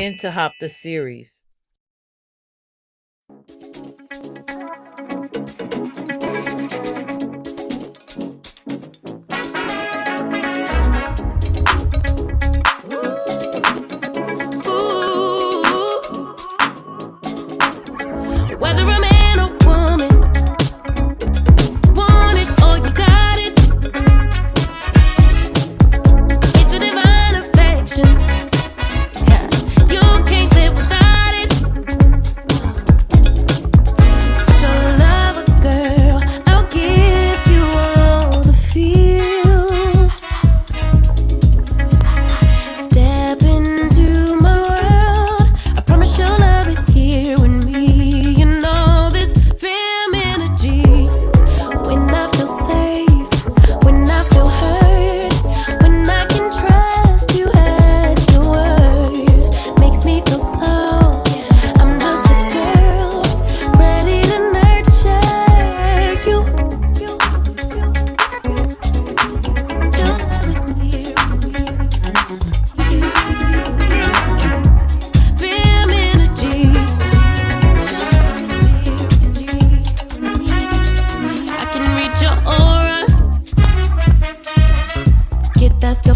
into Hop the series.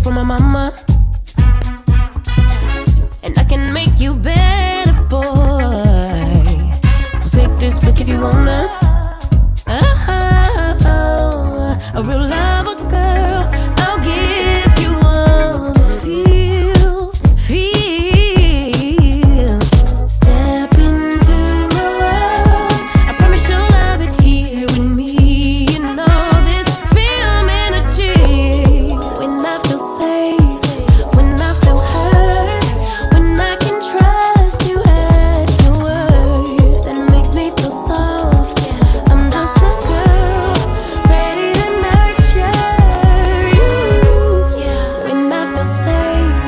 For my mama, and I can make you better, boy. Take this risk if you wanna. A real lover girl, I'll give you all the feels. Step into my world. I promise you'll love it here with me. You know this film energy. When I feel safe, when I feel hurt, when I can trust you at your word, that makes me feel soft. I'm just a girl ready to nurture you. When I feel safe,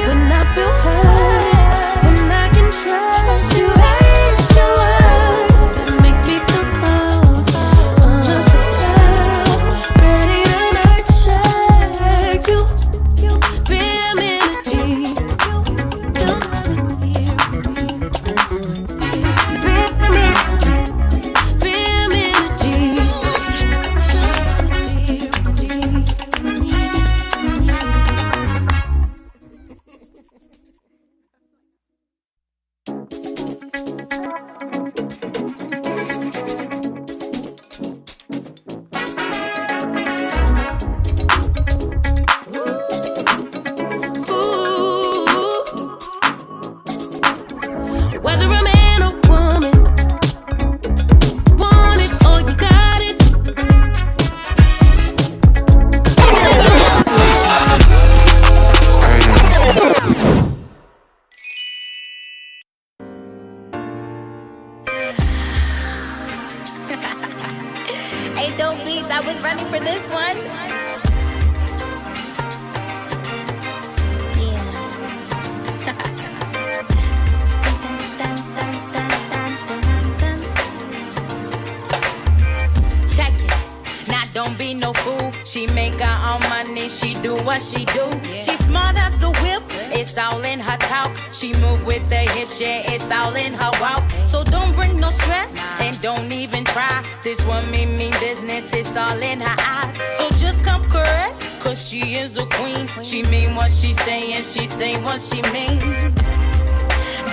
when I feel hurt, when I can trust you at your word, that makes me feel soft. I'm just a girl ready to nurture you. Feel energy. Don't let it hear me. Feel energy. Whether a man or woman, want it or you got it. H.O.P beats, I was running for this one. Check it. Now don't be no fool. She make her own money. She do what she do. She smart as a whip. It's all in her talk. She move with the hips. Yeah, it's all in her walk. So don't bring no stress and don't even try. This woman mean business. It's all in her eyes. So just come correct, 'cause she is a queen. She mean what she saying. She say what she mean.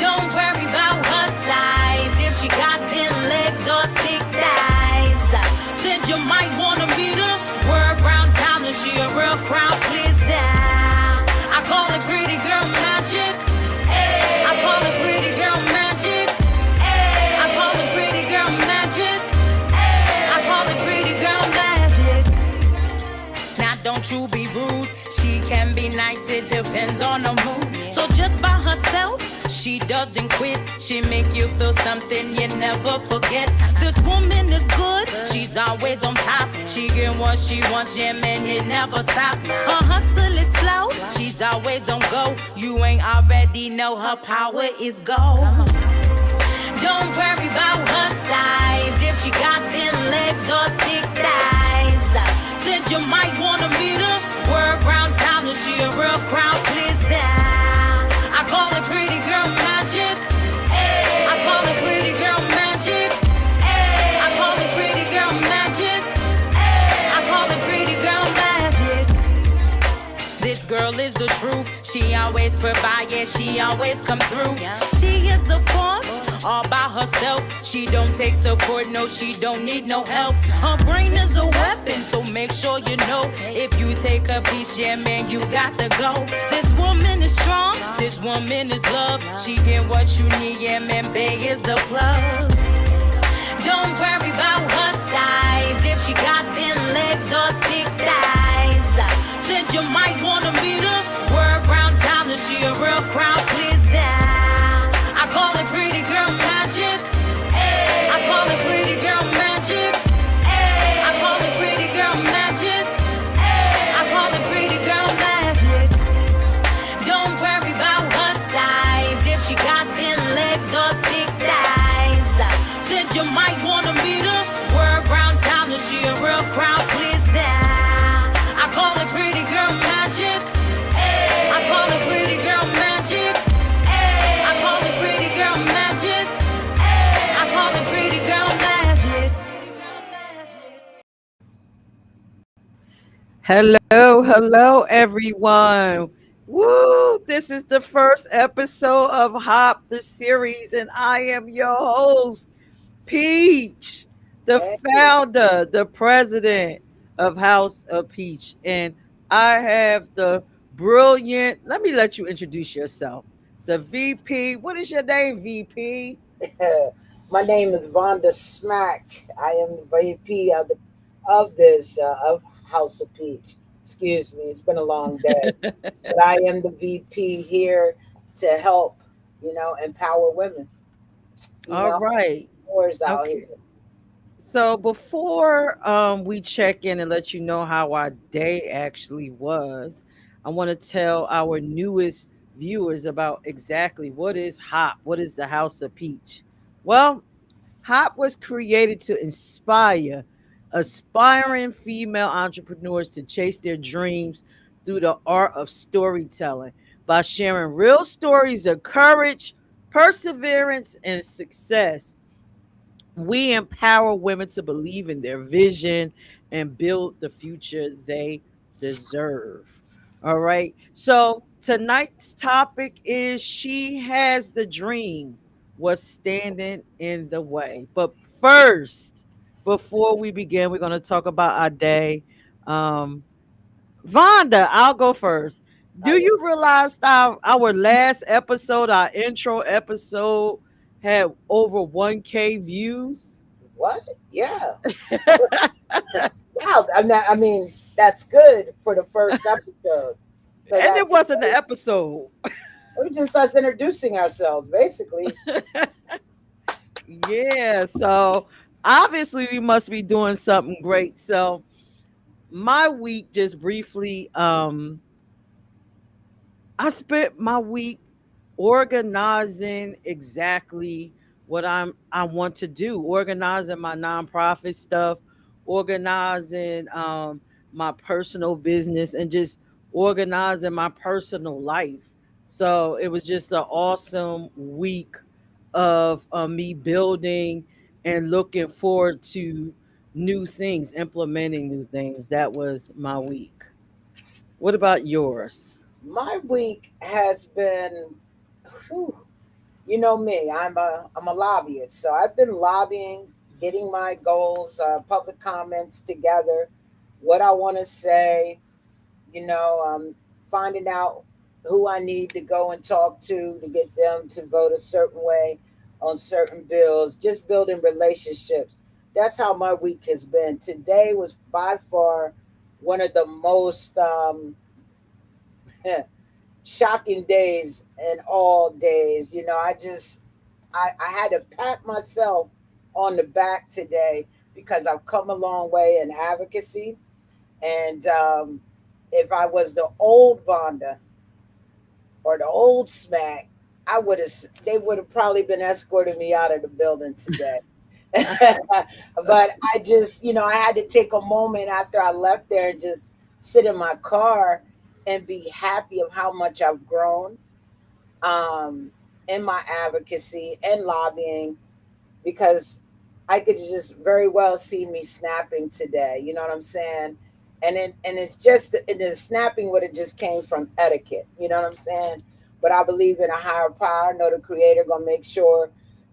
Don't worry about her size. If she got thin legs or thick thighs, said you might wanna meet her. Word round town and she a real crowd pleaser. I call it pretty girl magic. Ay. I call it pretty girl magic. Ay. I call it pretty girl magic. Ay. I call it pretty girl magic. Now don't you be rude. She can be nice, it depends on the mood. So just by herself, she doesn't quit. She make you feel something you never forget. This woman is good, she's always on top. She get what she wants, yeah man, it never stops. Her hustle is slow, she's always on go. You ain't already know her power is gold. Don't worry about her size. If she got thin legs or thick thighs, said you might wanna meet her. Word round town and she a real crowd pleaser. I call it pretty girl is the truth. She always provide, yeah, she always come through. She is a boss, all by herself. She don't take support, no, she don't need no help. Her brain is a weapon, so make sure you know. If you take a piece, yeah, man, you got to go. This woman is strong, this woman is love. She get what you need, yeah, man, Bay is the plug. Don't worry about her size, if she got thin legs or thick thighs. Said you might wanna meet her, word round town that she a real crowd pleaser. I call it pretty girl magic. Ay. I call it pretty girl magic. Ay. I call it pretty girl magic. Ay. I call it pretty girl magic. Don't worry about her size, if she got thin legs or thick thighs. Said you might wanna meet her, word round town that she a real crowd pleaser. I call it pretty girl magic. Ay. I call it pretty girl magic. Ay. I call it pretty girl magic. Ay. I call it pretty girl magic. Hello, hello, everyone. Woo! This is the first episode of Hop the series, and I am your host, Peach, the Hey, founder, the president of House of Peach. And I have the brilliant, let me let you introduce yourself. The VP. What is your name, VP? my name is Vonda Smack. I am the VP of this of House of Peach. Excuse me, it's been a long day, but I am the VP here to help, empower women, All female right. entrepreneurs out here. Okay. So before we check in and let you know how our day actually was, I want to tell our newest viewers about exactly what is HOP, what is the House of Peach. Well, HOP was created to inspire aspiring female entrepreneurs to chase their dreams through the art of storytelling by sharing real stories of courage, perseverance, and success. We empower women to believe in their vision and build the future they deserve. All right. So tonight's topic is She Has the Dream, What's Standing in the Way. But first, before we begin, we're going to talk about our day. Um, Vonda, I'll go first. Do Oh yeah, you realize our last episode, our intro episode, had over 1K views? what? Yeah. Wow. I mean, that's good for the first episode. So And it that's wasn't the episode. we're just us introducing ourselves, basically. Yeah, so obviously we must be doing something great. So my week just briefly, I spent my week organizing exactly what I want to do, organizing my nonprofit stuff, organizing my personal business, and just organizing my personal life. So it was just an awesome week of me building and looking forward to new things, implementing new things. That was my week. What about yours? My week has been, whew, you know me. I'm a lobbyist, so I've been lobbying, getting my goals, public comments together, what I want to say. Finding out who I need to go and talk to get them to vote a certain way on certain bills. Just building relationships. That's how my week has been. Today was by far one of the most shocking days in all days. I had to pat myself on the back today because I've come a long way in advocacy. And if I was the old Vonda or the old Smack, I would have. They would have probably been escorting me out of the building today. But I just, I had to take a moment after I left there and just sit in my car and be happy of how much I've grown in my advocacy and lobbying because I could just very well see me snapping today. You know what I'm saying? and it's just and the snapping would have just came from etiquette. You know what I'm saying? But I believe in a higher power. I know the Creator gonna make sure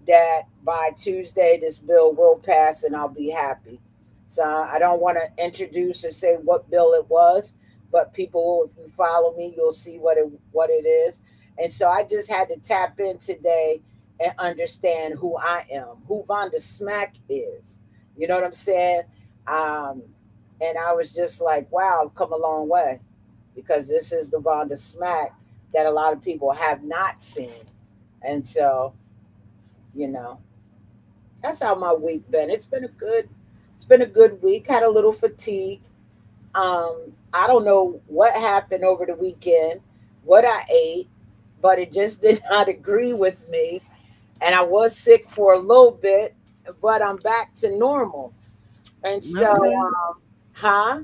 that by Tuesday this bill will pass, and I'll be happy. So I don't want to introduce or say what bill it was, but people, if you follow me, you'll see what it is. And so I just had to tap in today and understand who I am, who Vonda Smack is. You know what I'm saying? Um, and I was just like, wow, I've come a long way because this is the Vonda Smack that a lot of people have not seen. And so, you know, that's how my week been. It's been a good week. Had a little fatigue. I don't know what happened over the weekend, what I ate, but it just did not agree with me. And I was sick for a little bit, but I'm back to normal. And so, Okay. huh?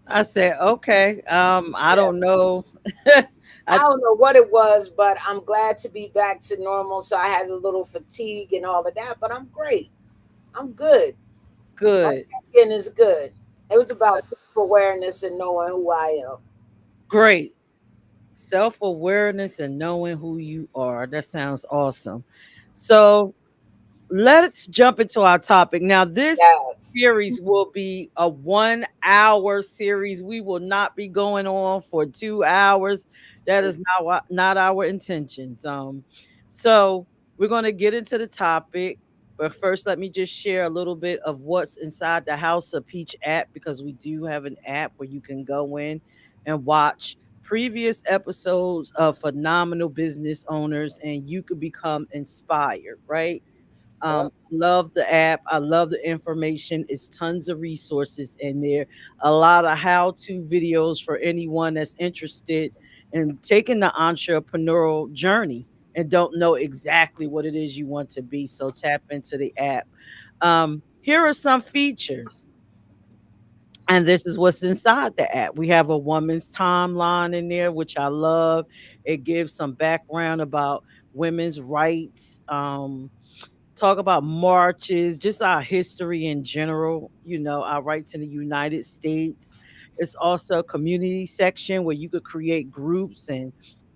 I said, okay. I Yeah. don't know. I I don't know what it was, but I'm glad to be back to normal. So I had a little fatigue and all of that, but I'm great. I'm good. My good. check-in is good. It was about self-awareness and knowing who I am. Great. Self-awareness and knowing who you are. That sounds awesome. So let's jump into our topic. Now, this Yes. series will be a 1 hour series. We will not be going on for 2 hours. That is not our intentions. So we're going to get into the topic. But first, let me just share a little bit of what's inside the House of Peach app because we do have an app where you can go in and watch previous episodes of phenomenal business owners and you could become inspired, right? Yep. Love the app. I love the information. It's tons of resources in there. A lot of how-to videos for anyone that's interested in taking the entrepreneurial journey and don't know exactly what it is you want to be. So tap into the app. Here are some features. And this is what's inside the app. We have a woman's timeline in there, which I love. It gives some background about women's rights. Talk about marches, just our history in general, our rights in the United States. It's also a community section where you could create groups and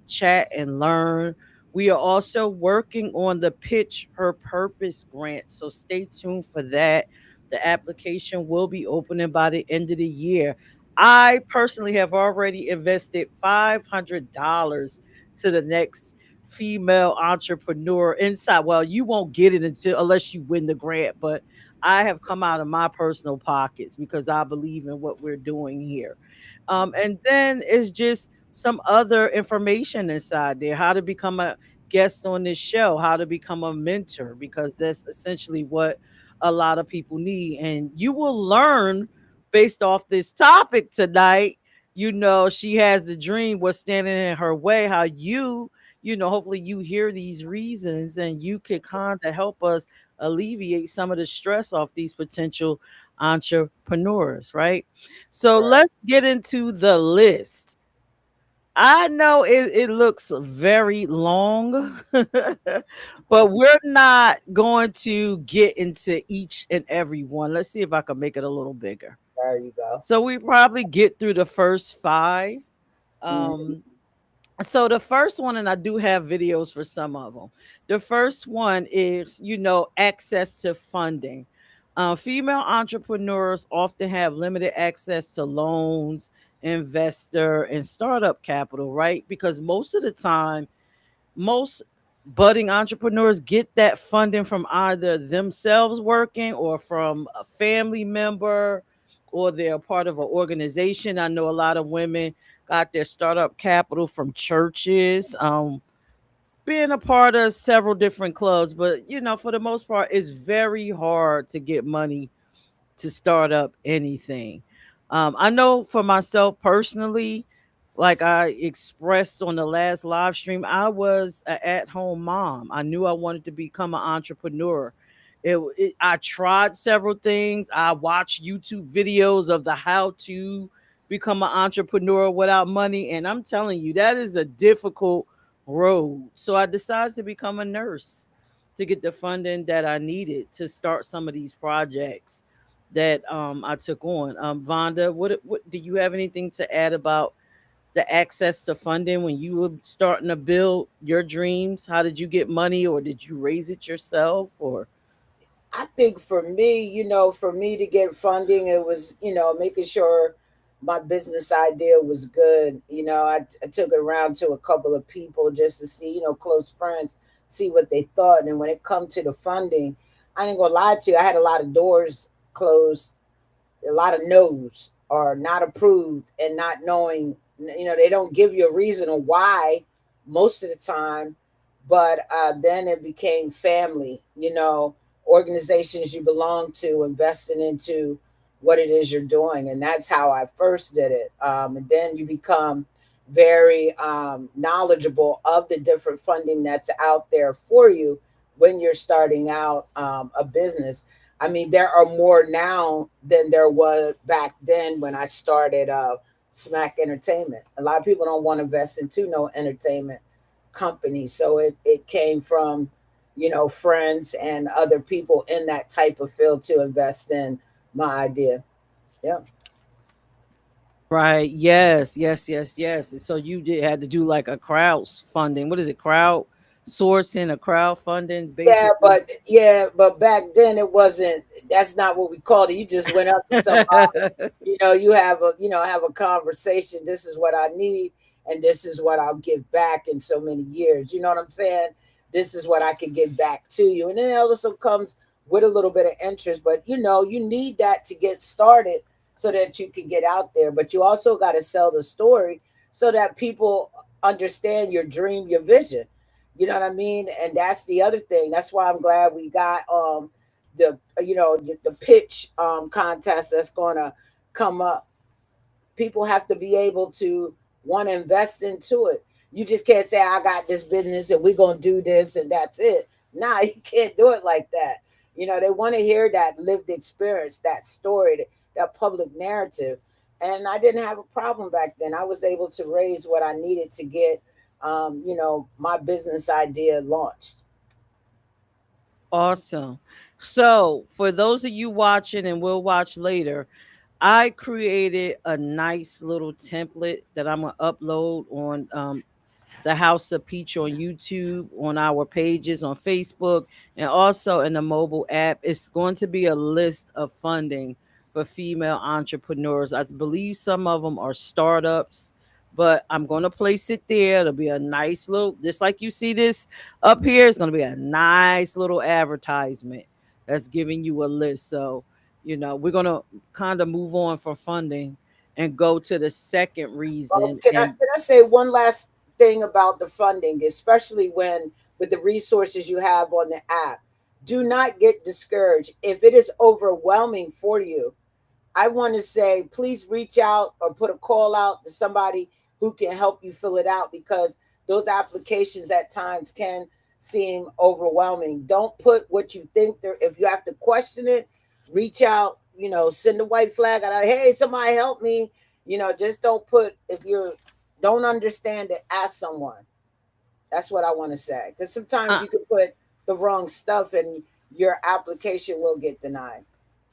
chat and learn. We are also working on the Pitch Her Purpose grant, so stay tuned for that. The application will be opening by the end of the year. I personally have already invested $500 to the next female entrepreneur inside. Well, you won't get it until unless you win the grant, but I have come out of my personal pockets because I believe in what we're doing here. And then it's just some other information inside there, how to become a guest on this show, how to become a mentor, because that's essentially what a lot of people need. And you will learn based off this topic tonight. She has the dream, what's standing in her way, how hopefully you hear these reasons and you can kind of help us alleviate some of the stress off these potential entrepreneurs, right? So Right. let's get into the list. I know it looks very long, but we're not going to get into each and every one. Let's see if I can make it a little bigger. There you go. So we probably get through the first five. Mhm. Um, so the first one, and I do have videos for some of them. The first one is, access to funding. Female entrepreneurs often have limited access to loans, investor, and startup capital, right? Because most of the time, most budding entrepreneurs get that funding from either themselves working or from a family member or they're part of an organization. I know a lot of women got their startup capital from churches, being a part of several different clubs, but for the most part it's very hard to get money to start up anything. I know for myself personally, like I expressed on the last live stream, I was an at home mom. I knew I wanted to become an entrepreneur. I tried several things. I watched YouTube videos of the how to become an entrepreneur without money. And I'm telling you, that is a difficult road. So I decided to become a nurse to get the funding that I needed to start some of these projects. that I took on. Vonda, what do you have anything to add about the access to funding when you were starting to build your dreams? How did you get money, or did you raise it yourself? Or I think for me, for me to get funding, it was, making sure my business idea was good. I took it around to a couple of people just to see, close friends, see what they thought. And when it come to the funding, I ain't gonna lie to you, I had a lot of doors closed, a lot of no's or not approved, and not knowing, they don't give you a reason or why most of the time. But then it became family, organizations you belong to investing into what it is you're doing. And that's how I first did it. And then you become very knowledgeable of the different funding that's out there for you when you're starting out a business. I mean, there are more now than there was back then when I started Smack Entertainment. A lot of people don't want to invest into no entertainment company. So it came from, friends and other people in that type of field to invest in my idea. Yeah. right? Yes, yes, yes, yes. And so you did had to do like a crowd funding. What is it? Crowd sourcing, a crowd funding, basically. But back then it wasn't. That's not what we called it. You just went up to somebody. You have a conversation. This is what I need, and this is what I'll give back in so many years. You know what I'm saying? This is what I can give back to you, and then it also comes with a little bit of interest. But you need that to get started so that you can get out there. But you also got to sell the story so that people understand your dream, your vision. You know what I mean? And that's the other thing. That's why I'm glad we got the pitch contest that's going to come up. People have to be able to want to invest into it. You just can't say I got this business and we're going to do this and that's it. Nah, you can't do it like that. They want to hear that lived experience, that story, that public narrative. And I didn't have a problem back then. I was able to raise what I needed to get my business idea launched. Awesome. So, for those of you watching and will watch later, I created a nice little template that I'm gonna upload on the House of Peach on YouTube, on our pages on Facebook, and also in the mobile app. It's going to be a list of funding for female entrepreneurs. I believe some of them are startups, but I'm going to place it there. It'll be a nice little, just like you see this up here, it's going to be a nice little advertisement that's giving you a list. So, we're going to kind of move on from funding and go to the second Well, reason. can I And can I say one last thing about the funding, especially when with the resources you have on the app? Do not get discouraged if it is overwhelming for you. I want to say, please reach out or put a call out to somebody who can help you fill it out, because those applications at times can seem overwhelming. Don't put what you think there. If you have to question it, reach out. Send a white flag out. Hey, somebody help me. Just don't put if you don't understand it. Ask someone. That's what I want to say. Because sometimes I, you can put the wrong stuff and your application will get denied.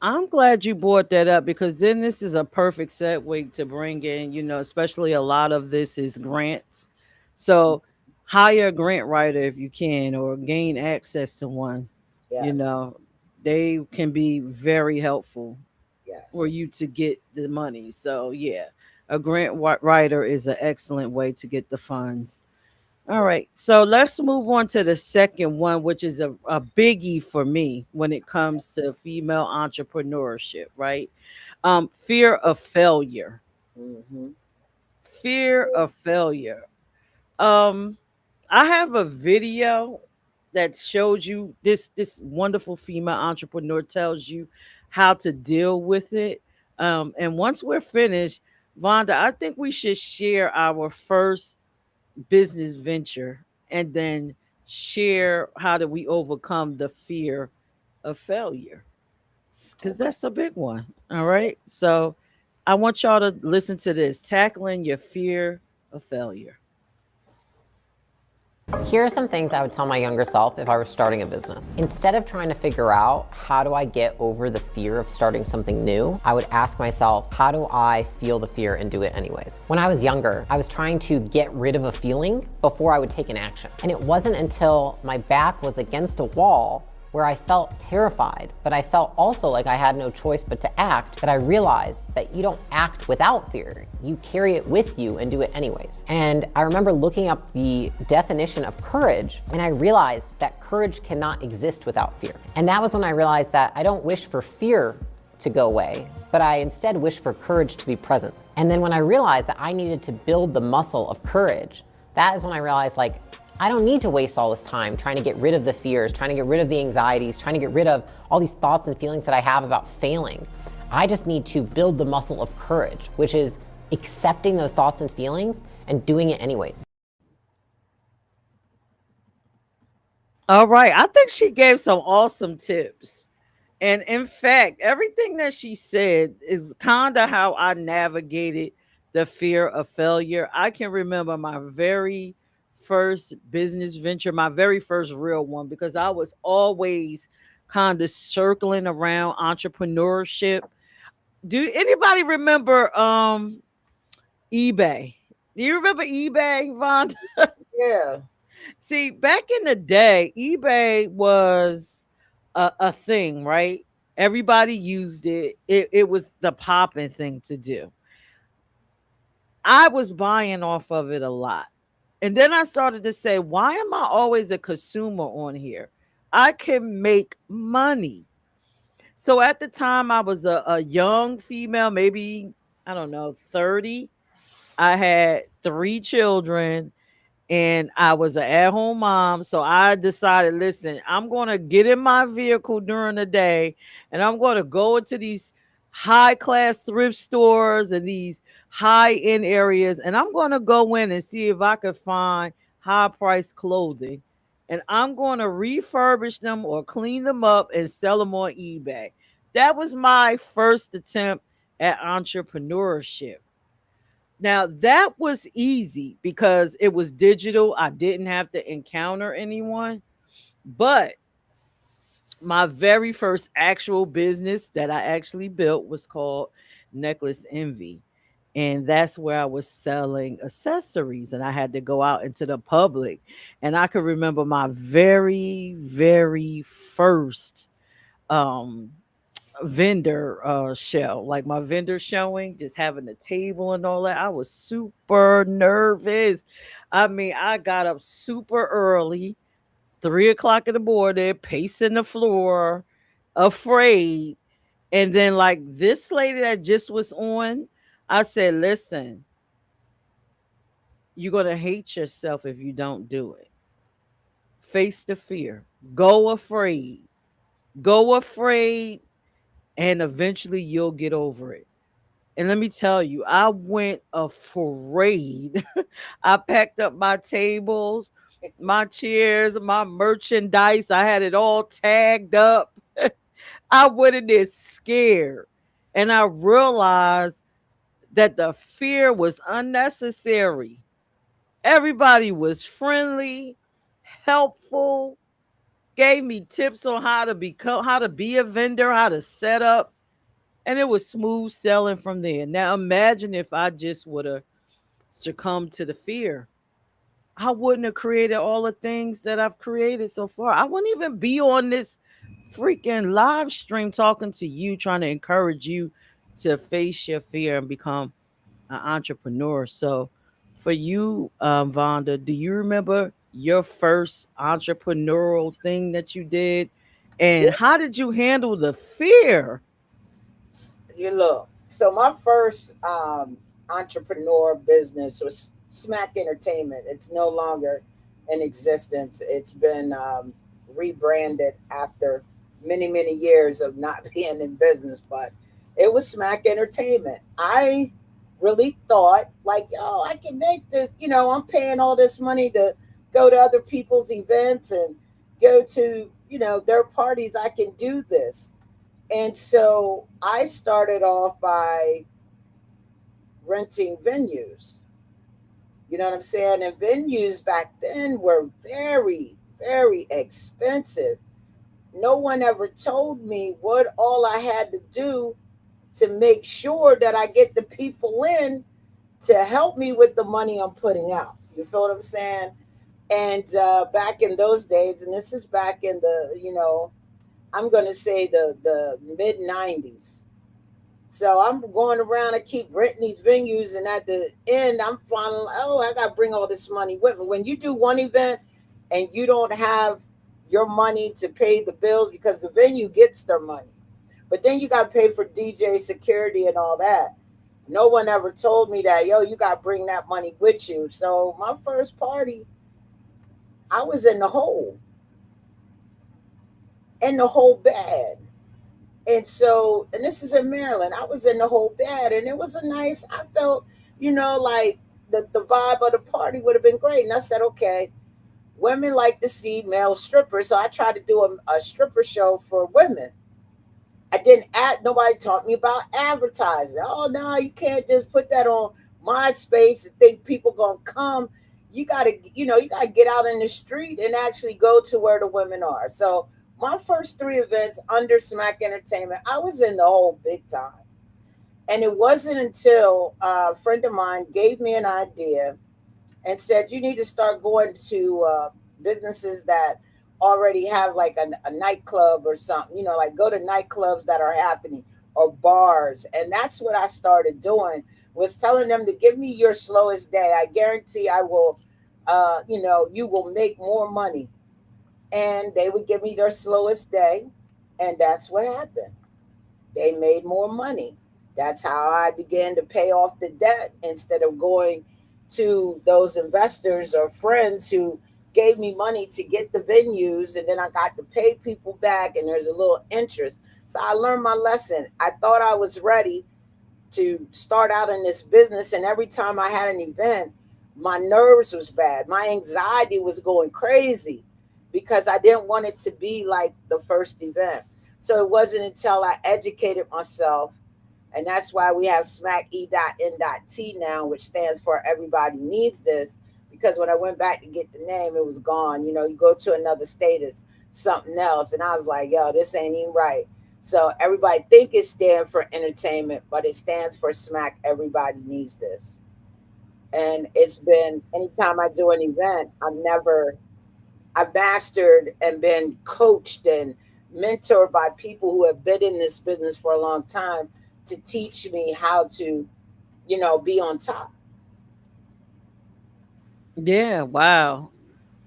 I'm glad you brought that up because then this is a perfect segue to bring in, especially a lot of this is grants. So hire a grant writer if you can or gain access to one. You Yes. know, they can be very helpful for Yes. you to get the money. So, yeah, a grant writer is an excellent way to get the funds. All Yeah. right. So let's move on to the second one, which is a biggie for me when it comes to female entrepreneurship, right? Fear of failure. Mm-hmm. Fear of failure. Um, I have a video that shows you this wonderful female entrepreneur tells you how to deal with it. And once we're finished, Vonda, I think we should share our first business venture and then share how do we overcome the fear of failure, because Okay. that's a big one. All right, so I want y'all to listen to this: tackling your fear of failure. Here are some things I would tell my younger self if I were starting a business. Instead of trying to figure out how do I get over the fear of starting something new, I would ask myself, how do I feel the fear and do it anyways? When I was younger, I was trying to get rid of a feeling before I would take an action. And it wasn't until my back was against a wall where I felt terrified, but I felt also like I had no choice but to act, that I realized that you don't act without fear. You carry it with you and do it anyways. And I remember looking up the definition of courage, and I realized that courage cannot exist without fear. And that was when I realized that I don't wish for fear to go away, but I instead wish for courage to be present. And then when I realized that I needed to build the muscle of courage, that is when I realized, like, I don't need to waste all this time trying to get rid of the fears, trying to get rid of the anxieties, trying to get rid of all these thoughts and feelings that I have about failing. I just need to build the muscle of courage, which is accepting those thoughts and feelings and doing it anyways. All right. I think she gave some awesome tips. And in fact, everything that she said is kind of how I navigated the fear of failure. I can remember my very first business venture, my very first real one, because I was always kind of circling around entrepreneurship. Do anybody remember eBay? Do you remember eBay, Von? Yeah. See, back in the day, eBay was a thing, right? Everybody used it. It was the popping thing to do. I was buying off of it a lot. And then I started to say, why am I always a consumer on here? I can make money. So at the time, I was a young female, maybe, I don't know, 30. I had three children and I was an at home mom. So I decided, listen, I'm going to get in my vehicle during the day and I'm going to go into these high class thrift stores and these high end areas. And I'm going to go in and see if I could find high price clothing. And I'm going to refurbish them or clean them up and sell them on eBay. That was my first attempt at entrepreneurship. Now that was easy because it was digital. I didn't have to encounter anyone. But my very first actual business that I actually built was called Necklace Envy. And that's where I was selling accessories. And I had to go out into the public. And I could remember my very, very first um vendor show, like my vendor showing, just having a table and all that. I was super nervous. I mean, I got up super early, 3 o'clock in the morning, pacing the floor, afraid. And then, like this lady that just was on, I said, listen, you're gonna hate yourself if you don't do it. Face the fear. Go afraid. Go afraid, and eventually you'll get over it. And let me tell you, I went afraid. I packed up my tables, my chairs, my merchandise. I had it all tagged up. I went in there scared. And I realized that the fear was unnecessary. Everybody was friendly, helpful, gave me tips on how to be a vendor, how to set up, and it was smooth selling from there. Now imagine if I just would have succumbed to the fear. I wouldn't have created all the things that I've created so far. I wouldn't even be on this freaking live stream talking to you, trying to encourage you to face your fear and become an entrepreneur. So, for you, Vonda, do you remember your first entrepreneurial thing that you did? And how did you handle the fear? You look. So my first entrepreneur business was Smack Entertainment. It's no longer in existence. It's been rebranded after many, many years of not being in business, but it was Smack Entertainment. I really thought, like, yo, I can make this. I'm paying all this money to go to other people's events and go to, their parties. I can do this. And so I started off by renting venues. You know what I'm saying? And venues back then were very, very expensive. No one ever told me what all I had to do to make sure that I get the people in to help me with the money I'm putting out. You feel what I'm saying? And back in those days, and this is back in the, I'm going to say the mid 90s. So I'm going around, I keep renting these venues, and at the end, I'm finally, oh, I got to bring all this money with me. When you do one event and you don't have your money to pay the bills because the venue gets their money, but then you got to pay for DJ security and all that. No one ever told me that, yo, you got to bring that money with you. So my first party, I was in the hole bad. And so, and this is in Maryland. I was in the whole bed, and it was a nice. I felt, like the vibe of the party would have been great. And I said, okay, women like to see male strippers, so I tried to do a stripper show for women. I didn't add. Nobody taught me about advertising. Oh no, you can't just put that on MySpace and think people gonna come. You gotta get out in the street and actually go to where the women are. So my first three events under Smack Entertainment, I was in the whole big time. And it wasn't until a friend of mine gave me an idea and said, you need to start going to businesses that already have like a nightclub or something, like go to nightclubs that are happening or bars. And that's what I started doing, was telling them to give me your slowest day. I guarantee I will, you will make more money. And they would give me their slowest day. And that's what happened. They made more money. That's how I began to pay off the debt instead of going to those investors or friends who gave me money to get the venues, and then I got to pay people back and there's a little interest. So I learned my lesson. I thought I was ready to start out in this business, and every time I had an event, my nerves was bad. My anxiety was going crazy because I didn't want it to be like the first event. So it wasn't until I educated myself, and that's why we have Smack E.N.T now, which stands for Everybody Needs This. Because when I went back to get the name, it was gone. You go to another state, it's something else. And I was like, yo, this ain't even right. So everybody think it stands for entertainment, but it stands for Smack Everybody Needs This. And it's been, anytime I do an event, I've mastered and been coached and mentored by people who have been in this business for a long time to teach me how to, be on top. Yeah, wow.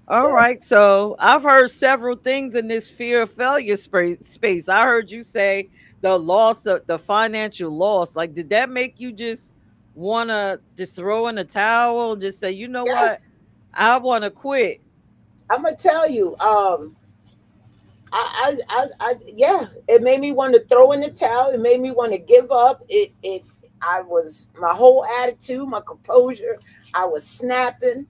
All Yeah. right. So I've heard several things in this fear of failure space. I heard you say the loss of the financial loss. Like, did that make you just want to just throw in the towel and just say, you know Yeah. what? I want to quit. I'm gonna tell you, yeah, it made me want to throw in the towel. It made me want to give up. I was, my whole attitude, my composure, I was snapping,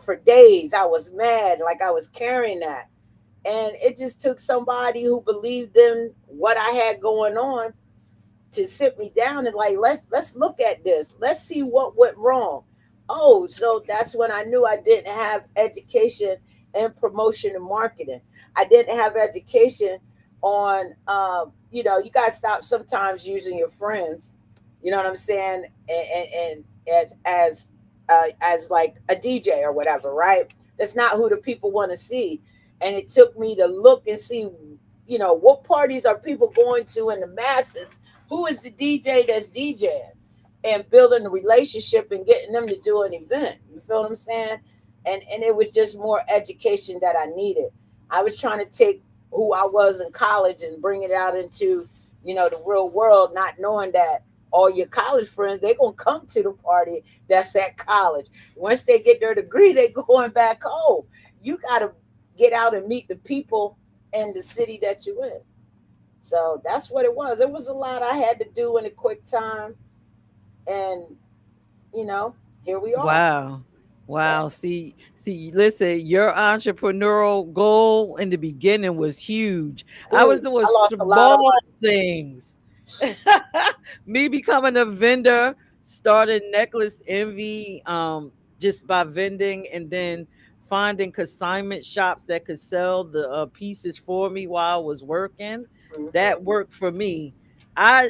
for days. I was mad, like I was carrying that. And it just took somebody who believed in what I had going on to sit me down and like, let's look at this. Let's see what went wrong. Oh, so that's when I knew I didn't have education in promotion and marketing. I didn't have education on, you got to stop sometimes using your friends. You know what I'm saying? And as like a DJ or whatever, right? That's not who the people want to see. And it took me to look and see, what parties are people going to in the masses? Who is the DJ that's DJing? And building a relationship and getting them to do an event. You feel what I'm saying? And it was just more education that I needed. I was trying to take who I was in college and bring it out into, the real world, not knowing that all your college friends, they're gonna come to the party that's at college. Once they get their degree, they going back home. You gotta get out and meet the people in the city that you in. So that's what it was. It was a lot I had to do in a quick time. And, you know, here we are. Wow. Yeah. Wow. See, listen, your entrepreneurial goal in the beginning was huge. I was Huge. doing I lost a lot of small money. things. Me becoming a vendor, started Necklace Envy, just by vending and then finding consignment shops that could sell the pieces for me while I was working. That Hmm. worked for me. I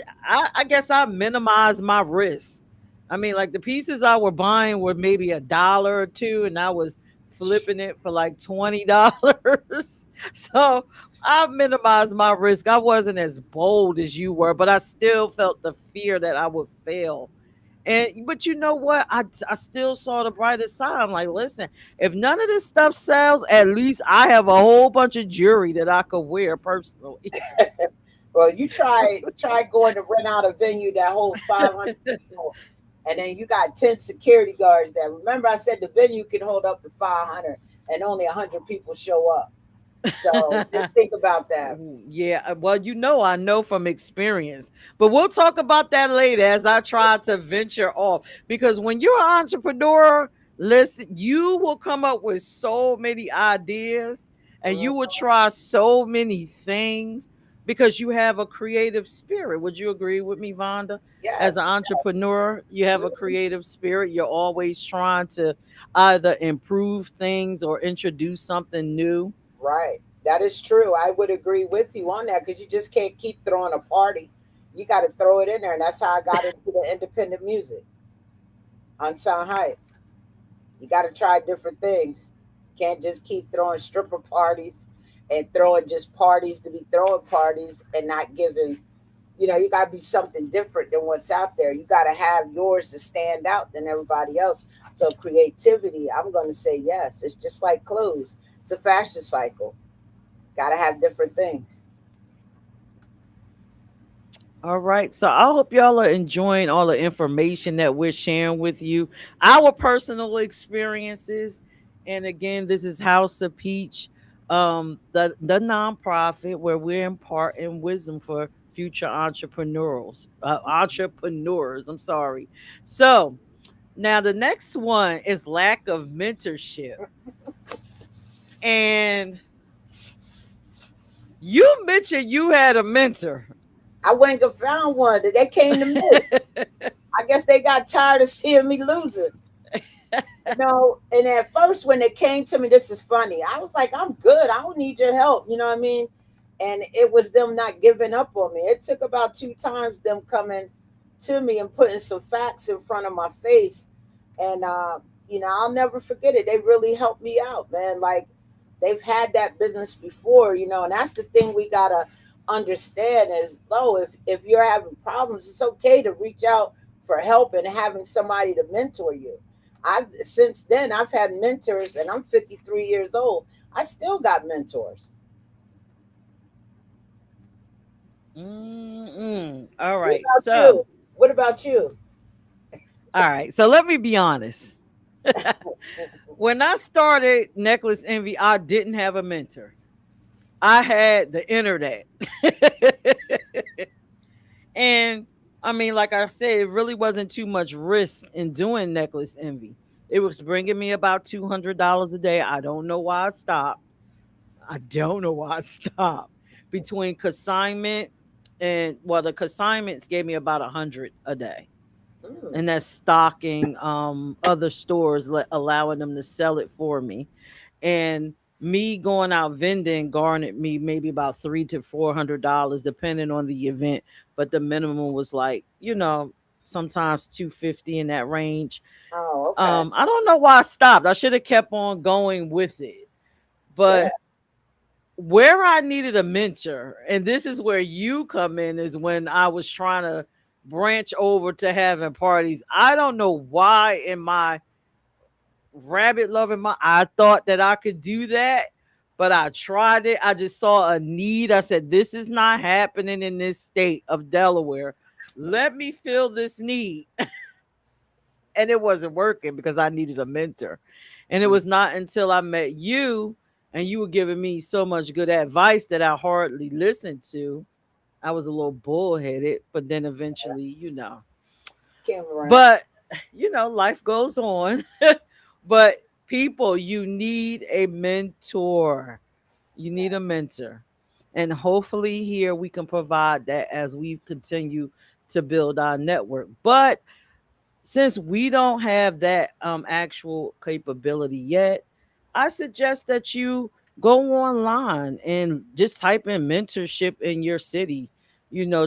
guess I minimized my risk. I mean, like the pieces I were buying were maybe a dollar or two, and I was flipping it for like $20. So I minimized my risk. I wasn't as bold as you were, but I still felt the fear that I would fail. And but you know what? I still saw the brighter side. I'm like, listen, if none of this stuff sells, at least I have a whole bunch of jewelry that I could wear personally. Well, you try going to rent out a venue that holds 500 people, and then you got 10 security guards there. Remember, I said the venue can hold up to 500, and only 100 people show up. So just think about that. Ooh, yeah, well, I know from experience, but we'll talk about that later as I try to venture off. Because when you're an entrepreneur, listen, you will come up with so many ideas and you will Mhm. try so many things because you have a creative spirit. Would you agree with me, Vonda? As an Yes. entrepreneur, you have a Mhm. creative spirit. You're always trying to either improve things or introduce something new. Right. That is true. I would agree with you on that because you just can't keep throwing a party. You got to throw it in there. And that's how I got into the independent music on Sound Hype. You got to try different things. Can't just keep throwing stripper parties and throwing just parties to be throwing parties and not giving, you got to be something different than what's out there. You got to have yours to stand out than everybody else. So, creativity, I'm going to say yes. It's just like clothes, it's a fashion cycle. Got to have different things. All right. So I hope y'all are enjoying all the information that we're sharing with you, our personal experiences. And again, this is House of Peach, the nonprofit where we're imparting wisdom for future entrepreneurs. I'm sorry. So now the next one is lack of mentorship. And you mentioned you had a mentor. I went and found one. They came to me. I guess they got tired of seeing me losing. No, and at first when they came to me, this is funny. I was like, I'm good. I don't need your help. You know what I mean? And it was them not giving up on me. It took about two times them coming to me and putting some facts in front of my face. And I'll never forget it. They really helped me out, man. Like they've had that business before, and that's the thing we gotta understand is low. If you're having problems, it's okay to reach out for help and having somebody to mentor you. I've since then I've had mentors and I'm 53 years old. I still got mentors. All What right. about you? So, What about you? all right. So let me be honest. When I started Necklace Envy, I didn't have a mentor. I had the internet. And I mean, like I said, it really wasn't too much risk in doing Necklace Envy. It was bringing me about $200 a day. I don't know why I stopped. I don't know why I stopped. Between consignment and, well, the consignments gave me about 100 a day. Mm. And that's stocking other stores, allowing them to sell it for me. And me going out vending garnered me maybe about $300 to $400 depending on the event, but the minimum was like, sometimes 250 in that range. Oh, okay. I don't know why I stopped. I should have kept on going with it. Yeah. But where I needed a mentor, and this is where you come in, is when I was trying to branch over to having parties. I don't know why in my rabbit loving my I thought that I could do that, but I tried it. I just saw a need. I said, this is not happening in this state of Delaware. Let me fill this need. And it wasn't working because I needed a mentor. And it Mm. was not until I met you and you were giving me so much good advice that I hardly listened to. I was a little bullheaded, but then eventually, Came around. but life goes on. But people, you need a mentor. You need a mentor. And hopefully here we can provide that as we continue to build our network. But since we don't have that actual capability yet, I suggest that you go online and just type in mentorship in your city.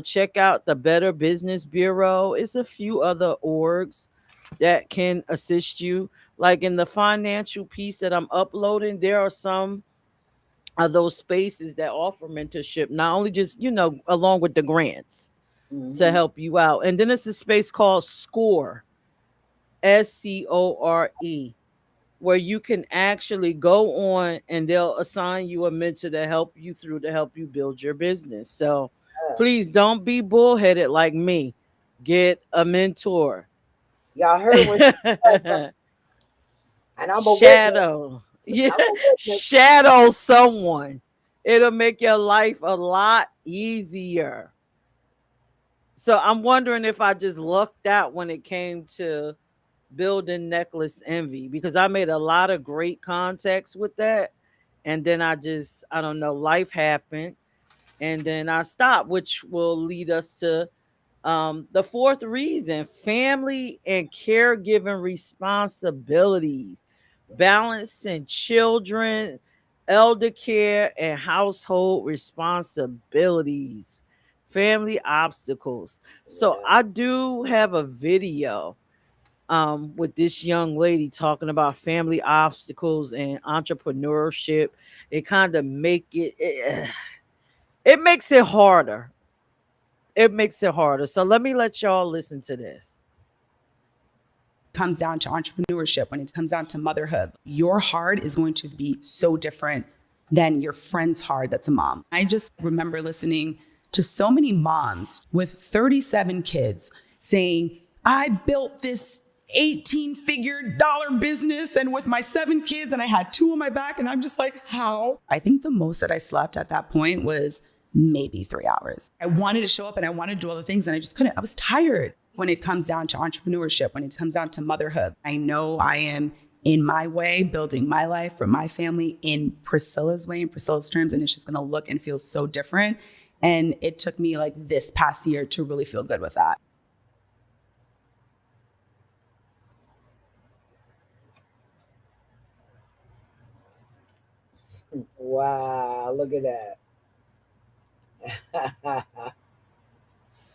Check out the Better Business Bureau. It's a few other orgs that can assist you. Like in the financial piece that I'm uploading, there are some of those spaces that offer mentorship, not only just, along with the grants to Hmm. help you out. And then it's a space called SCORE, SCORE, where you can actually go on and they'll assign you a mentor to help you build your business. So Yeah. please don't be bullheaded like me. Get a mentor. Y'all heard when she said that, and I'm a witness. Shadow. Yeah, I'm a witness. shadow someone. It'll make your life a lot easier. So I'm wondering if I just lucked out when it came to building Necklace Envy, because I made a lot of great contacts with that. And then I don't know, life happened. And then I stopped, which will lead us to the fourth reason: family and caregiving responsibilities, balancing children, elder care, and household responsibilities, family obstacles. So Yeah. I do have a video with this young lady talking about family obstacles and entrepreneurship. It kind of it makes it harder. It makes it harder. So let me let y'all listen to this. Comes down to entrepreneurship, when it comes down to motherhood, your hard is going to be so different than your friend's hard that's a mom. I just remember listening to so many moms with 37 kids saying, I built this 18-figure dollar business and with my 7 kids and I had 2 on my back. And I'm just like, how? I think the most that I slept at that point was maybe 3 hours. I wanted to show up and I wanted to do all the things and I just couldn't. I was tired. When it comes down to entrepreneurship, when it comes down to motherhood, I know I am in my way building my life for my family in Priscilla's way, in Priscilla's terms, and it's just gonna look and feel so different. And it took me like this past year to really feel good with that. Wow, look at that.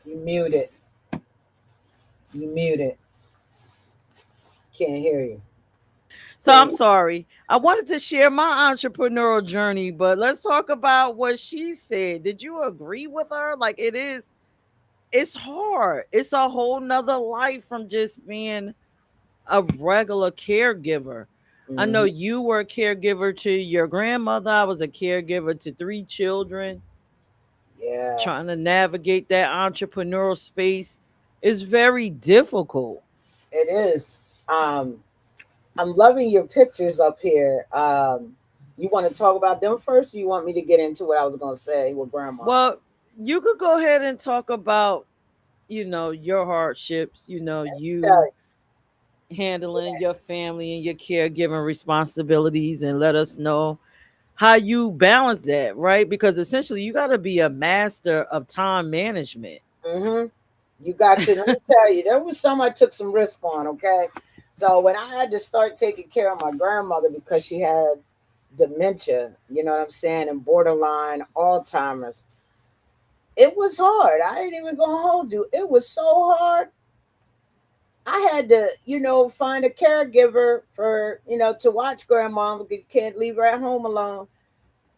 You muted. You muted. Can't hear you. So Can't I'm hear. sorry. I wanted to share my entrepreneurial journey, but let's talk about what she said. Did you agree with her? Like it's hard. It's a whole nother life from just being a regular caregiver. I know Hmm. you were a caregiver to your grandmother. I was a caregiver to 3 children. Yeah, Trying to navigate that entrepreneurial space is very difficult. it is. I'm loving your pictures up here. You want to talk about them first, or you want me to get into what I was going to say with grandma? Well, you could go ahead and talk about, your hardships, Tell you handling your family and your caregiving responsibilities, and let us know how you balance that, right? Because essentially you got to be a master of time management. you. You got to. Let me tell you, there was some I took some risk on. Okay, so when I had to start taking care of my grandmother because she had dementia, you know what I'm saying, and borderline Alzheimer's, it was hard. I ain't even gonna hold you. It was so hard. I had to, find a caregiver for, to watch grandma because you can't leave her at home alone.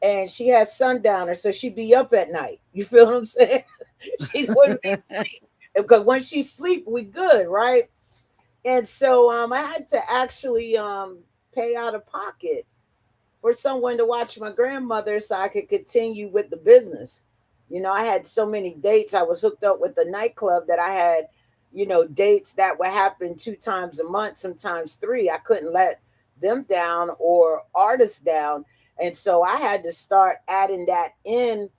And she had sundowners, so she'd be up at night. You feel what I'm saying? She wouldn't be asleep. Because when she sleep, we good, right? And so I had to actually pay out of pocket for someone to watch my grandmother so I could continue with the business. I had so many dates. I was hooked up with the nightclub that I had, dates that would happen 2 times a month, sometimes three. I couldn't let them down or artists down. And so I had to start adding that in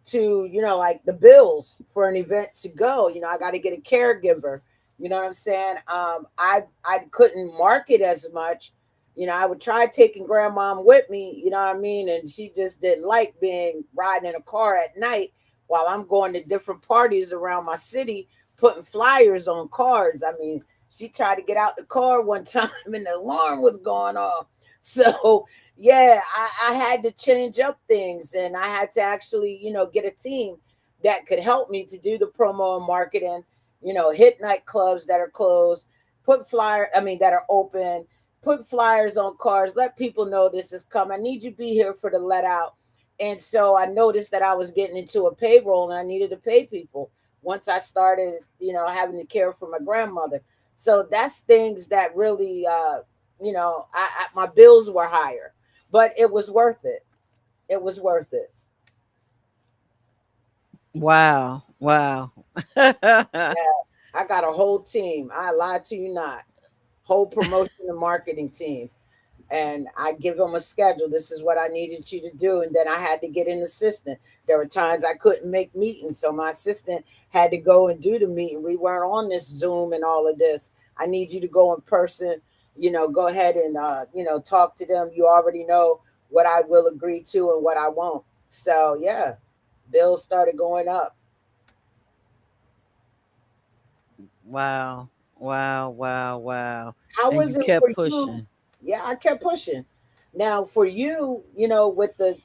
to, like the bills for an event to go. I got to get a caregiver. You know what I'm saying? I couldn't market as much. I would try taking grandmom with me, you know what I mean? And she just didn't like being riding in a car at night while I'm going to different parties around my city, putting flyers on cards. I mean, She tried to get out the car one time and the alarm was going off. So yeah, I had to change up things, and I had to actually, get a team that could help me to do the promo and marketing, hit nightclubs that are closed, that are open, put flyers on cars, let people know this is coming. I need you to be here for the let out. And so I noticed that I was getting into a payroll and I needed to pay people once I started, having to care for my grandmother. So that's things that really, my bills were higher, but it was worth it. It was worth it. Wow. Wow. Yeah, I got a whole team. I lied to you not. Whole promotion and marketing team. And I give them a schedule. This is what I needed you to do. And then I had to get an assistant. There were times I couldn't make meetings. So my assistant had to go and do the meeting. We weren't on this Zoom and all of this. I need you to go in person, go ahead and, talk to them. You already know what I will agree to and what I won't. So yeah, bills started going up. Wow. Wow. Wow. Wow. How And you was it for kept you? pushing. Yeah, I kept pushing. Now for you, with the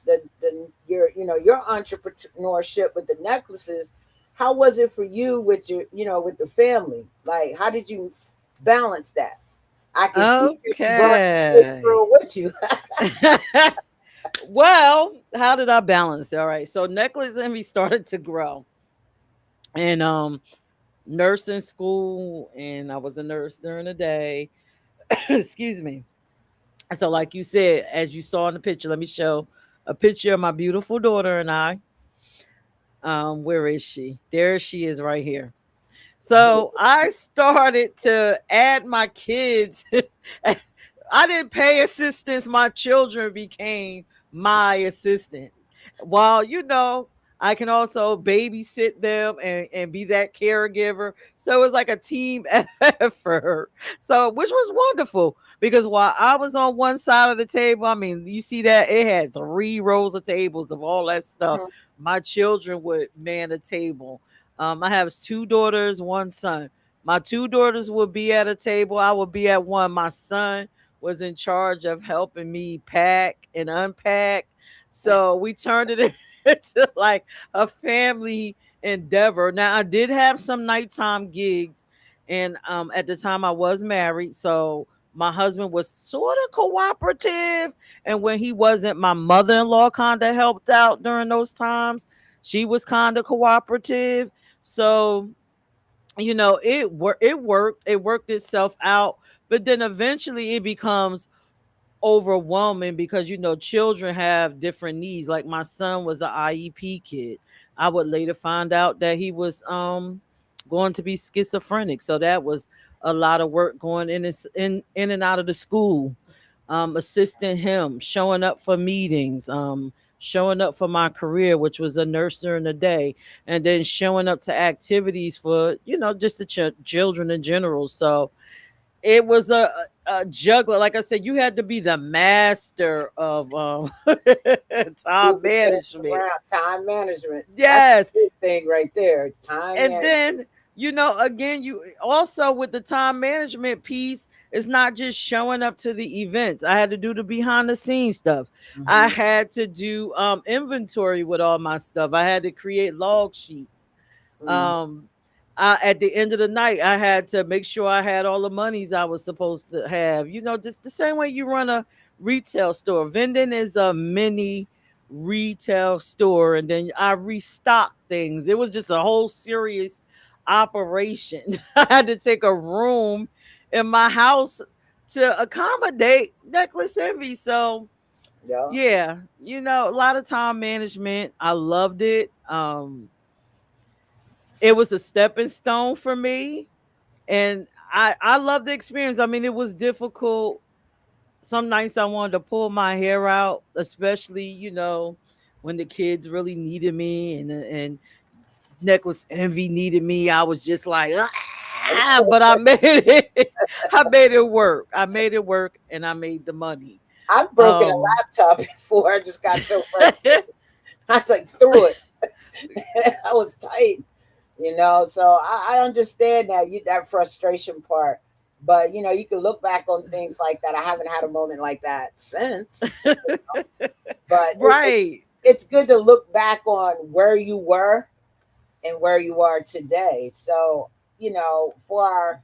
your entrepreneurship with the necklaces, how was it for you with your with the family? Like, how did you balance that? I can see that you brought your kids Okay. through with you. Well, how did I balance? All right. So necklace envy started to grow. And nursing school, and I was a nurse during the day. Excuse me. So like you said, as you saw in the picture, let me show a picture of my beautiful daughter and I. Where is she? There she is right here. So I started to add my kids. I didn't pay assistants. My children became my assistants. While, I can also babysit them and be that caregiver. So it was like a team effort. So, which was wonderful because while I was on one side of the table, I mean, you see that it had 3 rows of tables of all that stuff. Mhm. My children would man a table. I have 2 daughters, 1 son. My 2 daughters would be at a table. I would be at one. My son was in charge of helping me pack and unpack. So we turned it into like a family endeavor. Now I did have some nighttime gigs, and at the time I was married, so my husband was sort of cooperative. And when he wasn't, my mother-in-law kind of helped out during those times. She was kind of cooperative. So it worked itself out, but then eventually it becomes overwhelming because children have different needs. Like my son was an IEP kid. I would later find out that he was going to be schizophrenic. So that was a lot of work going in and out of the school, assisting him, showing up for meetings, showing up for my career, which was a nurse during the day, and then showing up to activities for just the children in general. So it was a juggler. Like I said, you had to be the master of time Moving things management. around, time management. That's Yes. the big thing right there. Time And management. then, again, you also with the time management piece, it's not just showing up to the events. I had to do the behind the scenes stuff. I Hmm. had to do inventory with all my stuff. I had to create log sheets. Hmm. um at the end of the night, I had to make sure I had all the monies I was supposed to have. Just the same way you run a retail store. Vending is a mini retail store, and then I restock things. It was just a whole serious operation. I had to take a room in my house to accommodate Necklace Envy. So Yeah. yeah, a lot of time management. I loved it. It was a stepping stone for me, and I love the experience. I mean, it was difficult. Some nights I wanted to pull my hair out, especially when the kids really needed me, and Necklace Envy needed me. I was just like, but I made it. I made it work. I made it work, and I made the money. I've broken a Um, laptop before. I just got so frustrated. I like threw it. I was tight. So I understand that frustration part. But you can look back on things like that. I haven't had a moment like that since, but Right. it's good to look back on where you were and where you are today. So, for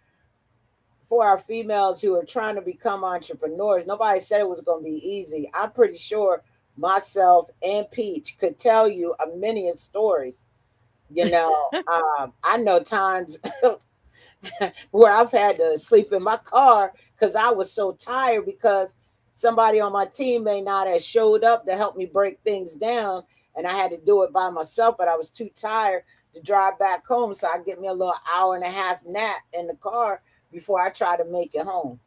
our females who are trying to become entrepreneurs, nobody said it was going to be easy. I'm pretty sure myself and Peach could tell you a million stories. You know, I know times where I've had to sleep in my car because I was so tired because somebody on my team may not have showed up to help me break things down, and I had to do it by myself. But I was too tired to drive back home, so I get me a little hour and a half nap in the car before I try to make it home.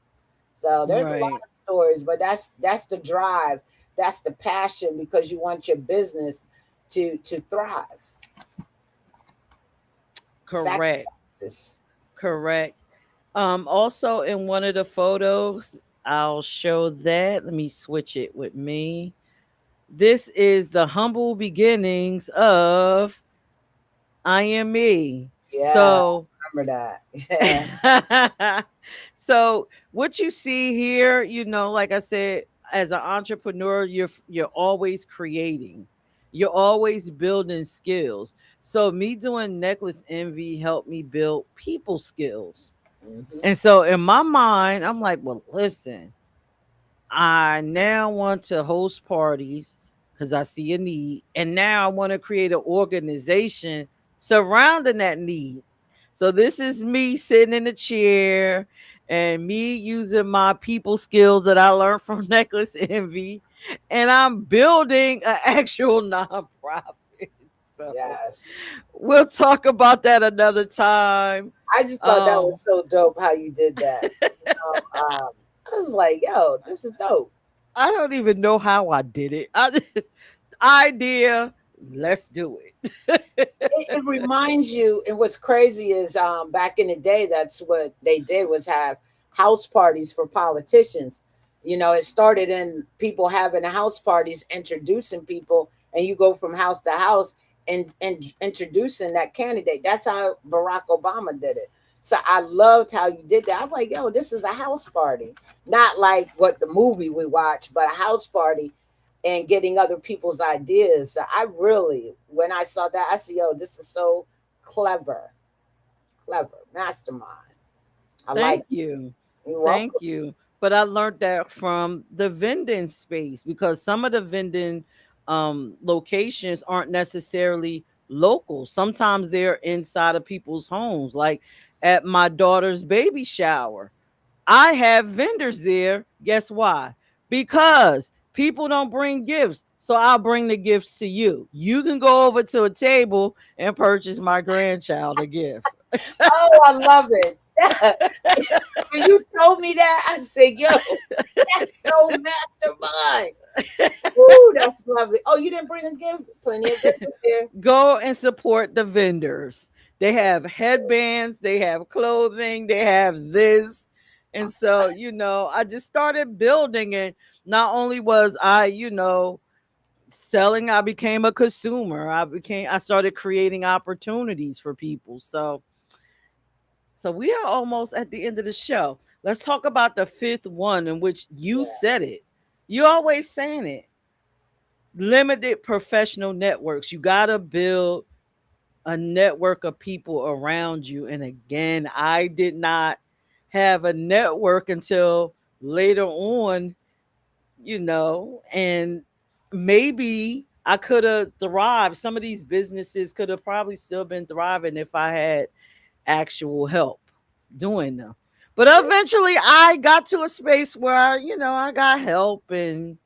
So there's a lot Right. of stories, but that's the drive, that's the passion because you want your business to thrive. Correct. Sacrifices. Correct. Also in one of the photos, I'll show that. Let me switch it with me. This is the humble beginnings of I am me. Yeah, So remember that. Yeah. so what you see here, like I said, as an entrepreneur, you're always creating. You're always building skills. So me doing necklace envy helped me build people skills. Hmm. And so in my mind, I'm like, well, listen, I now want to host parties because I see a need. And now I want to create an organization surrounding that need. So this is me sitting in a chair and me using my people skills that I learned from Necklace Envy. And I'm building an actual nonprofit. So Yes. we'll talk about that another time. I just thought that was Um, so dope how you did that. I was like, yo, this is dope. I don't even know how I did it. Idea, let's do it. It reminds you, and what's crazy is back in the day, that's what they did was have house parties for politicians. It started in people having house parties, introducing people, and you go from house to house and introducing that candidate. That's how Barack Obama did it. So I loved how you did that. I was like, yo, this is a house party. Not like what the movie we watch, but a house party and getting other people's ideas. So I really, when I saw that, I said, yo, this is so clever, clever, mastermind. I like Thank it. you. You're Thank welcome. you. But I learned that from the vending space because some of the vending locations aren't necessarily local. Sometimes they're inside of people's homes. Like at my daughter's baby shower, I have vendors there. Guess why? Because people don't bring gifts. So I'll bring the gifts to you. You can go over to a table and purchase my grandchild a gift. Oh, I love it. When you told me that, I said, yo, that's so mastermind. Ooh, that's lovely. Oh, you didn't bring a gift? Plenty of vendors there. Go and support the vendors. They have headbands, they have clothing, they have this. And so, I just started building it. Not only was I, selling, I became a consumer. I started creating opportunities for people. So we are almost at the end of the show. Let's talk about the fifth one in which you Yeah. said it. You're always saying it. Limited professional networks. You got to build a network of people around you. And again, I did not have a network until later on, and maybe I could have thrived. Some of these businesses could have probably still been thriving if I had actual help doing them. But eventually I got to a space where, I got help and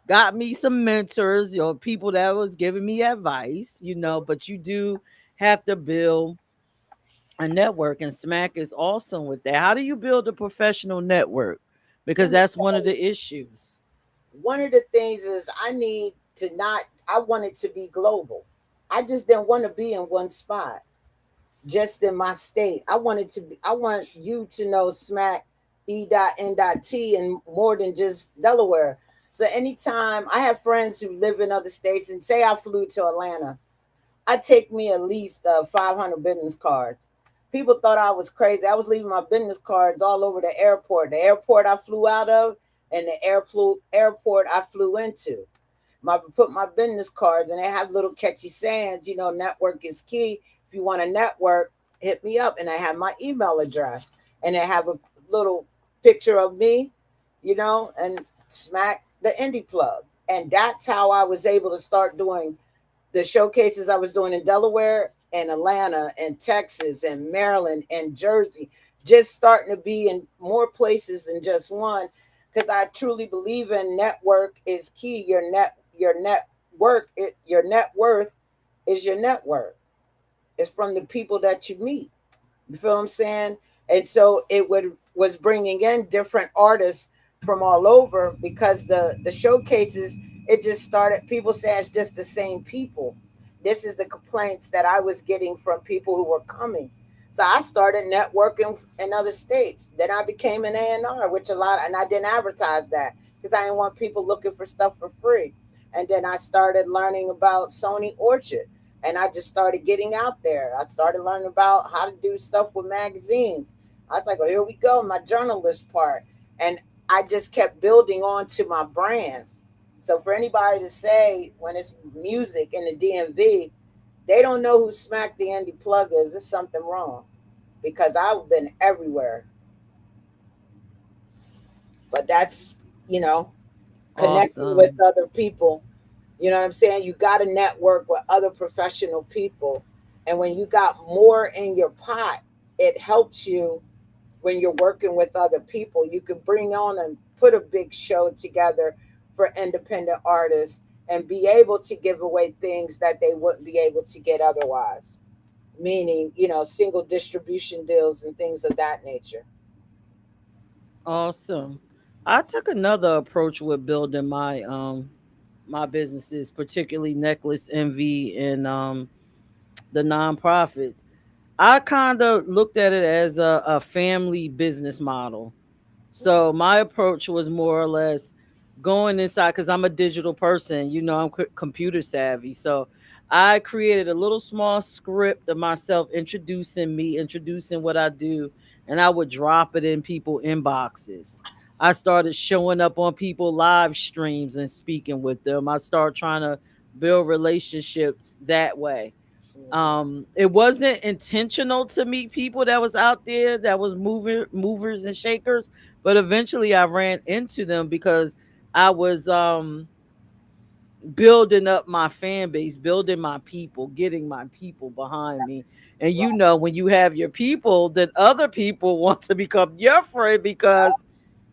got me some mentors, people that was giving me advice, but you do have to build a network, and Smack is awesome with that. How do you build a professional network? Because Let me that's one tell of you, the issues. one of the things is I need to not, I want it to be global. I just didn't want to be in one spot, just in my state. I wanted to be, I want you to know Smack E.N.T and more than just Delaware. So anytime I have friends who live in other states and say I flew to Atlanta, I take me at least 500 business cards People thought I was crazy. I was leaving my business cards all over the airport I flew out of, and the airport I flew into. Put my business cards, and they have little catchy sayings. Network is key. If you want to network, hit me up. And I have my email address, and they have a little picture of me, and smack the indie plug. And that's how I was able to start doing the showcases I was doing in Delaware and Atlanta and Texas and Maryland and Jersey, just starting to be in more places than just one, because I truly believe in network is key. Your net worth is your network. It's from the people that you meet. You feel what I'm saying? And so was bringing in different artists from all over, because the showcases, it just started. People say it's just the same people. This is the complaints that I was getting from people who were coming. So I started networking in other states. Then I became an A&R, which and I didn't advertise that because I didn't want people looking for stuff for free. And then I started learning about Sony Orchard, and I just started getting out there. I started learning about how to do stuff with magazines. I was like, oh, here we go, my journalist part. And I just kept building on to my brand. So for anybody to say when it's music in the DMV, they don't know who Smack the Indie Plug is, there's something wrong, because I've been everywhere. But that's, connecting with Awesome. other people. You know what I'm saying? You got to network with other professional people. And when you got more in your pot, it helps you when you're working with other people. You can bring on and put a big show together for independent artists and be able to give away things that they wouldn't be able to get otherwise. Meaning, single distribution deals and things of that nature. Awesome. I took another approach with building my businesses, particularly Necklace Envy and the nonprofits. I kind of looked at it as a family business model. So my approach was more or less going inside because I'm a digital person. I'm computer savvy. So I created a little small script of myself introducing me, introducing what I do, and I would drop it in people inboxes. I started showing up on people live streams and speaking with them. I started trying to build relationships that way. Hmm. It wasn't intentional to meet people that was out there that was movers and shakers, but eventually I ran into them because I was building up my fan base, building my people, getting my people behind me. And Right. when you have your people, then other people want to become your friend because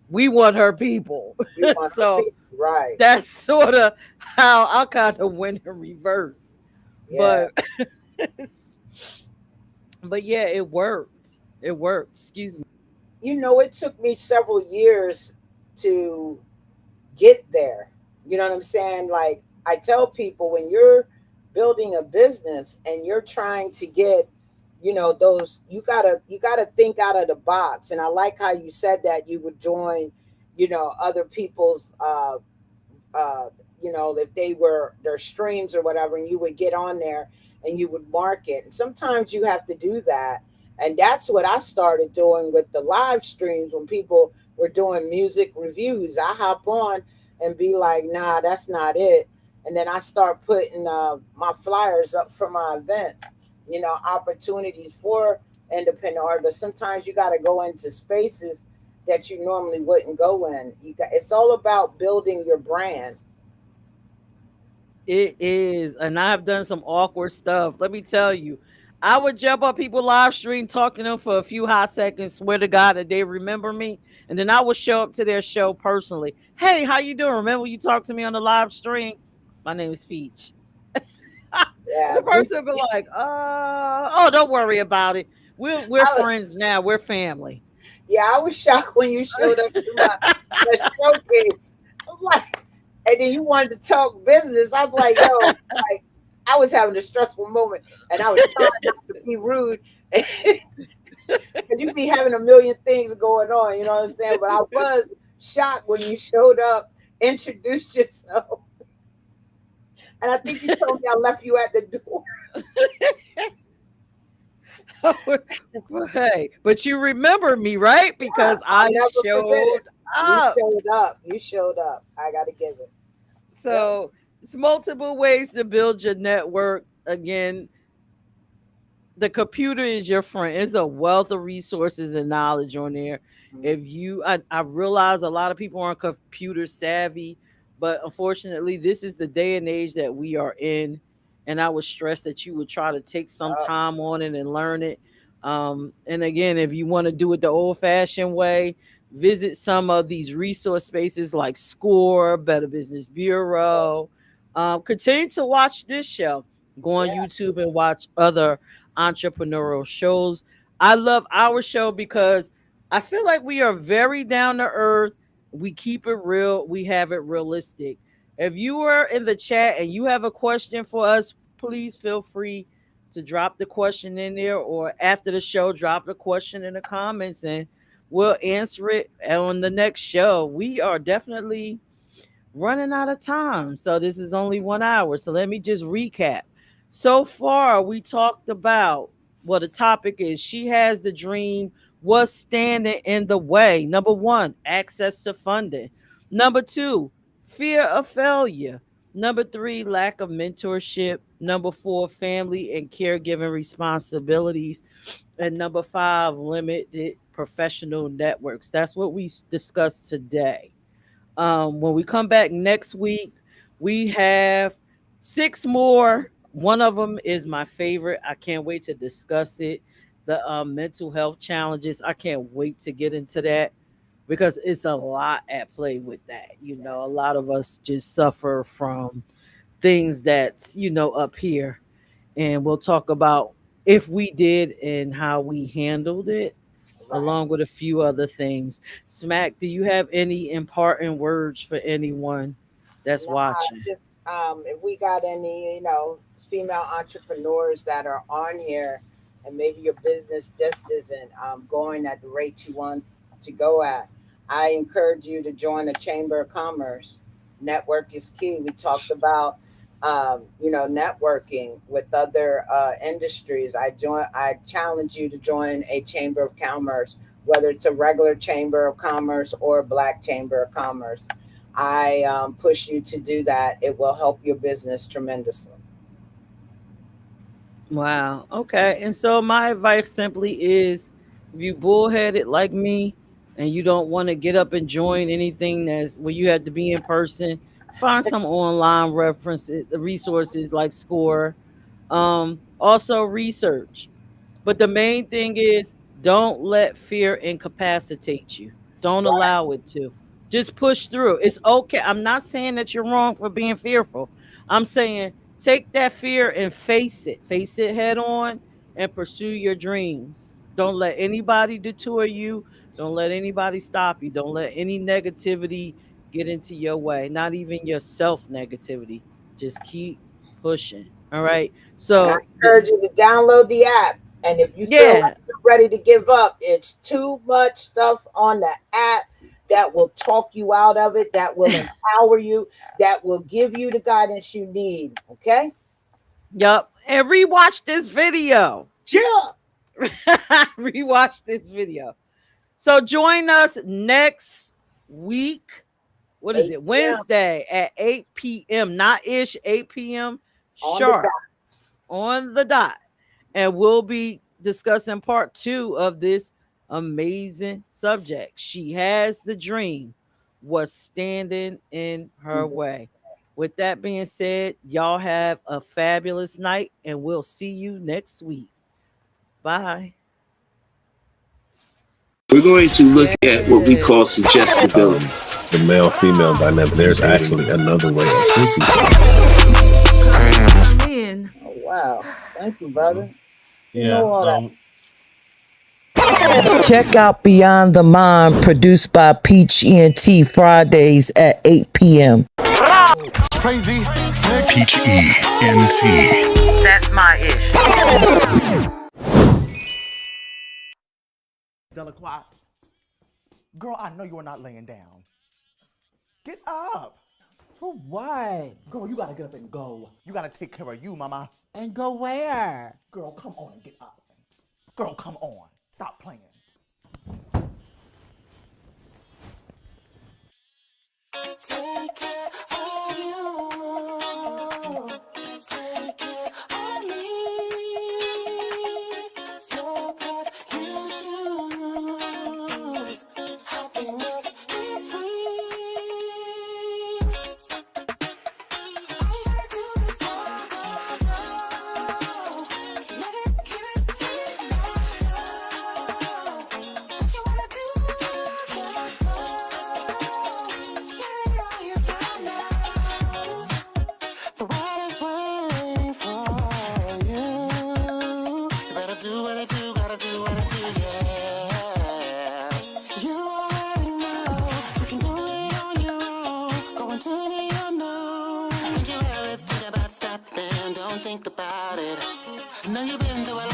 we want her people. We want our So people. Right. that's sort of how I kind of went in reverse. Yeah. But but yeah, it worked. It worked. Excuse me. It took me several years to get there. You know what I'm saying? Like, I tell people, when you're building a business and you're trying to get, those, you gotta think out of the box. And I like how you said that you would join, other people's uh, if they were their streams or whatever, and you would get on there and you would market. And sometimes you have to do that. And that's what I started doing with the live streams when people were doing music reviews. I hop on and be like, nah, that's not it. And then I start putting my flyers up for my events, opportunities for independent art. But sometimes you got to go into spaces that you normally wouldn't go in. It's all about building your brand. It is, and I've done some awkward stuff. Let me tell you, I would jump on people live stream, talk to them for a few hot seconds, swear to God that they remember me, and then I would show up to their show personally. Hey, how you doing? Remember you talked to me on the live stream? My name is Peach. Yeah, The person would be like, oh, don't worry about it. We're I was, friends now. We're family. yeah, I was shocked when you showed up to my showcase. I was like, and then you wanted to talk business. I was like, yo, like, I was having a stressful moment, and I was trying not to be rude. Because you be having a million things going on, you know what I'm saying? But I was shocked when you showed up, introduced yourself, and I think you told me I left you at the door. Hey, but you remember me, right? Yeah, Because I'll I never forget showed it. You up. showed up. You showed up. I got to give it. Yep. So it's multiple ways to build your network. Again, the computer is your friend. It's a wealth of resources and knowledge on there. Mhm. If you, I realize a lot of people aren't computer savvy, but unfortunately, this is the day and age that we are in. And I would stress that you would try to take some Yep. time on it and learn it. And again, if you want to do it the old fashioned way, visit some of these resource spaces like SCORE, Better Business Bureau. Continue to watch this show. Go on Yeah. YouTube and watch other entrepreneurial shows. I love our show because I feel like we are very down to earth. We keep it real, we have it realistic. If you are in the chat and you have a question for us, please feel free to drop the question in there, or after the show, drop the question in the comments and we'll answer it on the next show. We are definitely running out of time. So this is only 1 hour. So let me just recap. So far, we talked about what the topic is. She has the dream. What's standing in the way? Number one, access to funding. Number two, fear of failure. Number three, lack of mentorship. Number four, family and caregiving responsibilities. And number five, limited professional networks. That's what we discussed today. When we come back next week, we have six more. One of them is my favorite. I can't wait to discuss it. The mental health challenges. I can't wait to get into that because it's a lot at play with that. A lot of us just suffer from things that's, up here. And we'll talk about if we did and how we handled it Right. along with a few other things. Smack, do you have any important words for anyone that's Nah, watching? just if we got any, female entrepreneurs that are on here, and maybe your business just isn't going at the rate you want to go at, I encourage you to join a chamber of commerce. Network is key. We talked about, networking with other industries. I challenge you to join a chamber of commerce, whether it's a regular chamber of commerce or a black chamber of commerce. I push you to do that. It will help your business tremendously. Wow. Okay. And so my advice simply is if you bullheaded like me and you don't want to get up and join anything that's where you have to be in person, find some online references, resources like Score. Also research. But the main thing is don't let fear incapacitate you. Don't Right. allow it to. Just push through. It's okay. I'm not saying that you're wrong for being fearful. I'm saying take that fear and face it. Face it head on and pursue your dreams. Don't let anybody detour you. Don't let anybody stop you. Don't let any negativity get into your way. Not even your self negativity. Just keep pushing. All right. And I So encourage you to download the app. And if you feel like yeah, you're ready to give up, it's too much stuff on the app that will talk you out of it, that will empower you, that will give you the guidance you need. Okay? yup. And rewatch this video. Chill. Rewatch this video. So join us next week. What is it? 8 p.m. Wednesday at 8 p.m. Not ish, 8 p.m. on the sharp dot. on the dot. And we'll be discussing part two of this amazing subject. She has the dream. What's standing in her way? With that being said, y'all have a fabulous night and we'll see you next week. Bye. We're going to look at what we Yes. call suggestibility. The male female dynamic. There's actually another way of thinking. Come in. Oh, wow. Thank you, brother. You Yeah. know all that. Check out Beyond the Mind, produced by Peach ENT, Fridays at 8 p.m. Crazy. Peach ENT. That's my ish. Delacroix. Girl, I know you are not laying down. Get up. For what? Girl, you gotta get up and go. You gotta take care of you, mama. And go where? Girl, come on and get up. Girl, come on. Stop playing. Take care of you. Take care of me. Your path you choose. Happiness is free. All you gotta do is go, go, go. Let it keep it free, go, go. What you wanna do, just go. Get it all you got now. The world is waiting for you. You better do what I do, gotta do what I do, yeah. You already know you can do it on your own. Go into the unknown. Don't you ever think about stopping? Don't think about it. I know you've been through a